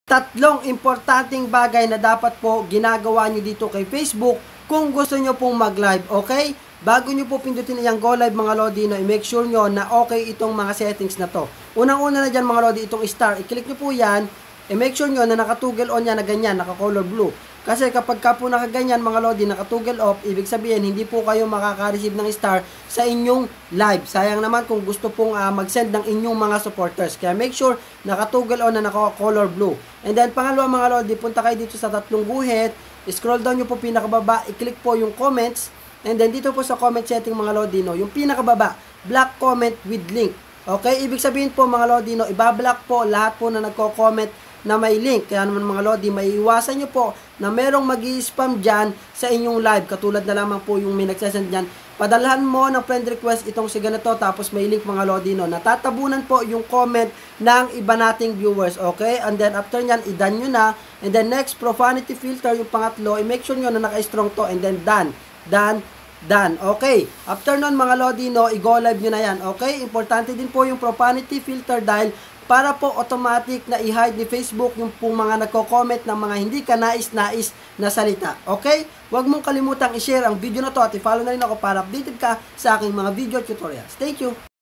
Tatlong importanteng bagay na dapat po ginagawa nyo dito kay Facebook kung gusto nyo pong mag-live, okay? Bago nyo po pindutin yung go live mga Lodi, no, i-make sure nyo na okay itong mga settings na to. Unang-una na dyan mga Lodi, itong star, i-click nyo po yan, i-make sure nyo na nakatugel on yan na ganyan, naka-color blue. Kasi kapag ka po nakaganyan mga Lodi, nakatugel off, ibig sabihin hindi po kayo makaka-receive ng star sa inyong live. Sayang naman kung gusto pong mag-send ng inyong mga supporters. Kaya make sure nakatugel on na naka-color blue. And then pangalawa mga Lodi, punta kayo dito sa tatlong guhit, scroll down nyo po pinakababa, i-click po yung comments. And then dito po sa comment setting mga Lodi, no, yung pinakababa, black comment with link. Okay, ibig sabihin po mga Lodi, no, ibablock po lahat po na nagko-comment na may link. Kaya naman mga Lodi, may iwasan nyo po na merong mag-i-spam dyan sa inyong live. Katulad na lamang po yung may nagsasend dyan. Padalhan mo ng friend request itong si ganito, tapos may link mga Lodi, no. Natatabunan po yung comment ng iba nating viewers. Okay? And then after nyan, i-done nyo na. And then next, profanity filter, yung pangatlo, i-make sure nyo na naka-strong to. And then done. Done. Okay. After nun mga Lodi, no, i-go live nyo na yan. Okay? Importante din po yung profanity filter dahil para po automatic na i-hide ni Facebook yung pong mga nagko-comment ng mga hindi ka nais-nais na salita. Okay? Huwag mong kalimutang i-share ang video na to at i-follow na rin ako para updated ka sa aking mga video tutorials. Thank you!